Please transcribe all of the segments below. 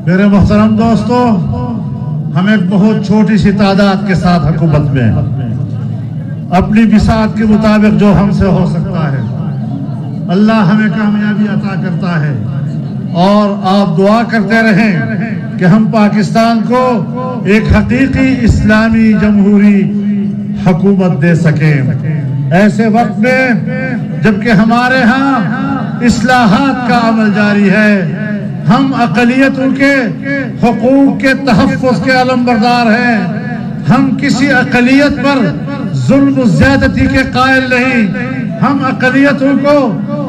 میرے محترم دوستو، ہم ایک بہت چھوٹی سی تعداد کے ساتھ حکومت میں اپنی بساط کے مطابق جو ہم سے ہو سکتا ہے اللہ ہمیں کامیابی عطا کرتا ہے، اور آپ دعا کرتے رہیں کہ ہم پاکستان کو ایک حقیقی اسلامی جمہوری حکومت دے سکیں ایسے وقت میں جبکہ ہمارے ہاں اصلاحات کا عمل جاری ہے، ہم اقلیتوں کے حقوق کے تحفظ کے علمبردار ہیں، ہم کسی اقلیت پر ظلم و زیادتی کے قائل نہیں، ہم اقلیتوں کو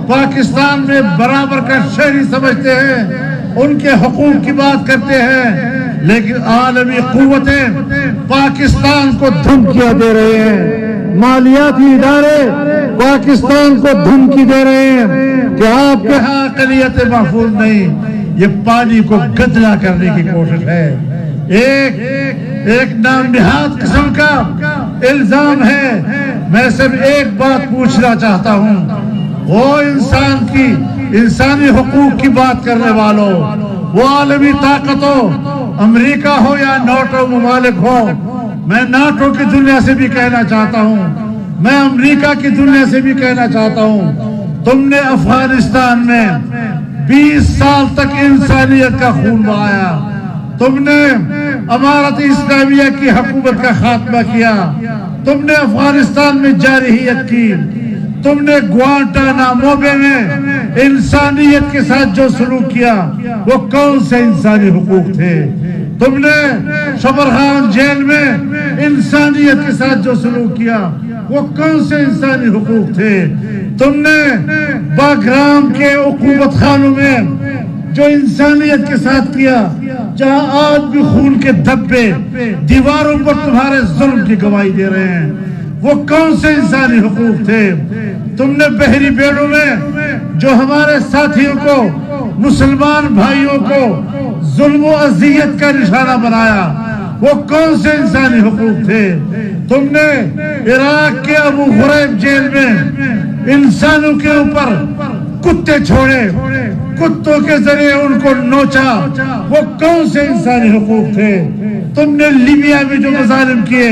پاکستان میں برابر کا شہری سمجھتے ہیں، ان کے حقوق کی بات کرتے ہیں، لیکن عالمی قوتیں پاکستان کو دھمکیاں دے رہے ہیں، مالیاتی ادارے پاکستان کو دھمکی دے رہے ہیں کہ آپ کے ہاں اقلیت محفوظ نہیں۔ یہ پانی کو گدلا کرنے کی کوشش ہے، ایک نام نہاد قسم کا الزام ہے۔ میں صرف ایک بات پوچھنا چاہتا ہوں، وہ انسان کی انسانی حقوق کی بات کرنے والوں، وہ عالمی طاقت ہو، امریکہ ہو یا ناٹو ممالک ہو، میں ناٹو کی دنیا سے بھی کہنا چاہتا ہوں، میں امریکہ کی دنیا سے بھی کہنا چاہتا ہوں، تم نے افغانستان میں 20 سال تک انسانیت کا خون بہایا، تم نے امارت اسلامیہ کی حکومت کا خاتمہ کیا، تم نے افغانستان میں جارحیت کی، تم نے گوانٹانامو بے میں انسانیت کے ساتھ جو سلوک کیا وہ کون سے انسانی حقوق تھے؟ تم نے شبرغان جیل میں انسانیت کے ساتھ جو سلوک کیا وہ کون سے انسانی حقوق تھے؟ تم نے باگرام کے عقوبت خانوں میں جو انسانیت کے ساتھ کیا، جہاں آج بھی خون کے دھبے دیواروں پر تمہارے ظلم کی گواہی دے رہے ہیں، وہ کون سے انسانی حقوق تھے؟ تم نے بحری بیڑوں میں جو ہمارے ساتھیوں کو، مسلمان بھائیوں کو ظلم و اذیت کا نشانہ بنایا، وہ کون سے انسانی حقوق تھے؟ تم نے عراق کے ابو غریب جیل میں انسانوں کے اوپر کتے چھوڑے، کتوں کے ذریعے ان کو نوچا، وہ کون سے انسانی حقوق تھے؟ تم نے لیبیا میں جو مظالم کیے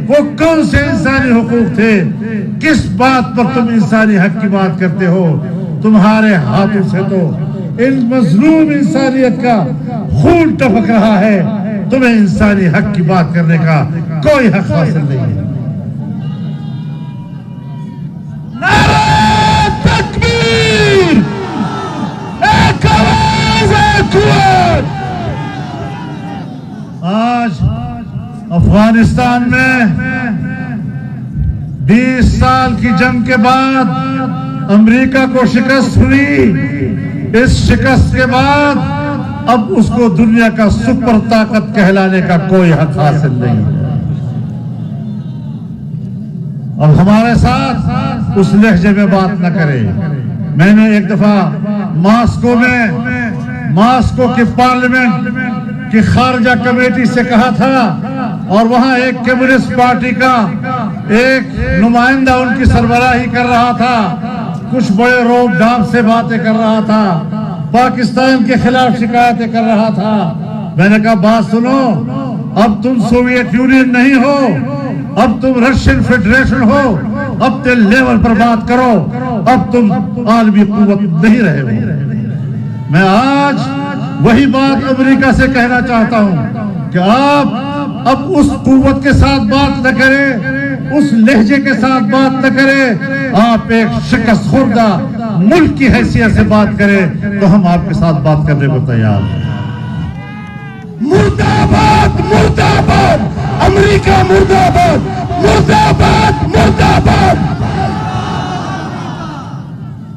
وہ کون سے انسانی حقوق تھے؟ کس بات پر تم انسانی حق کی بات کرتے ہو؟ تمہارے ہاتھوں سے تو ان مظلوم انسانیت کا خون ٹپک رہا ہے، تمہیں انسانی حق کی بات کرنے کا کوئی حق حاصل نہیں ہے۔ نعرہ تکبیر! ایک آواز ہے قوت! آج افغانستان میں 20 سال کی جنگ کے بعد امریکہ کو شکست ہوئی، اس شکست کے بعد اب اس کو دنیا کا سپر طاقت کہلانے کا کوئی حق حاصل نہیں ہے۔ اب ہمارے ساتھ اس لہجے میں بات نہ کرے۔ میں نے ایک دفعہ ماسکو کی پارلیمنٹ کی خارجہ کمیٹی سے کہا تھا، اور وہاں ایک کمیونسٹ پارٹی کا ایک نمائندہ ان کی سربراہی کر رہا تھا، کچھ بڑے روب ڈانپ سے باتیں کر رہا تھا، پاکستان کے خلاف شکایتیں کر رہا تھا۔ میں نے کہا بات سنو، اب تم سوویت یونین نہیں ہو، اب تم رشین فیڈریشن ہو، اپنے لیول پر بات کرو، اب تم عالمی قوت نہیں رہے ہو۔ میں آج وہی بات امریکہ سے کہنا چاہتا ہوں کہ آپ اب اس قوت کے ساتھ بات نہ کریں، اس لہجے کے ساتھ بات نہ کریں، آپ ایک شکست خوردہ ملک کی حیثیت سے بات کریں تو ہم آپ کے ساتھ بات کرنے کو تیار ہیں۔ مرد آباد، مرد آباد، امریکہ مرد آباد، مرد آباد، مرد آباد۔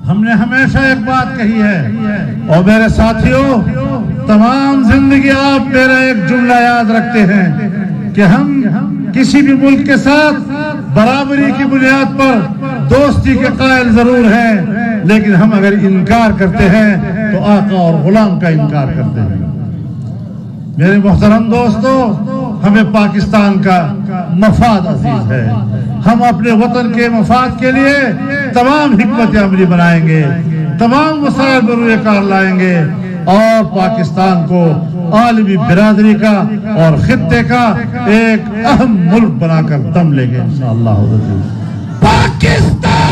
ہم نے ہمیشہ ایک بات کہی ہے، اور میرے ساتھیوں تمام زندگی آپ میرا ایک جملہ یاد رکھتے ہیں کہ ہم کسی بھی ملک کے ساتھ برابری کی بنیاد پر دوستی کے قائل ضرور ہیں، لیکن ہم اگر انکار کرتے ہیں تو آقا اور غلام کا انکار کرتے ہیں۔ میرے محترم دوستو، ہمیں پاکستان کا مفاد عزیز ہے، ہم اپنے وطن کے مفاد کے لیے تمام حکمت عملی بنائیں گے، تمام وسائل بروئے کار لائیں گے، اور پاکستان کو عالمی برادری کا اور خطے کا ایک اہم ملک بنا کر دم لے گے انشاءاللہ۔ پاکستان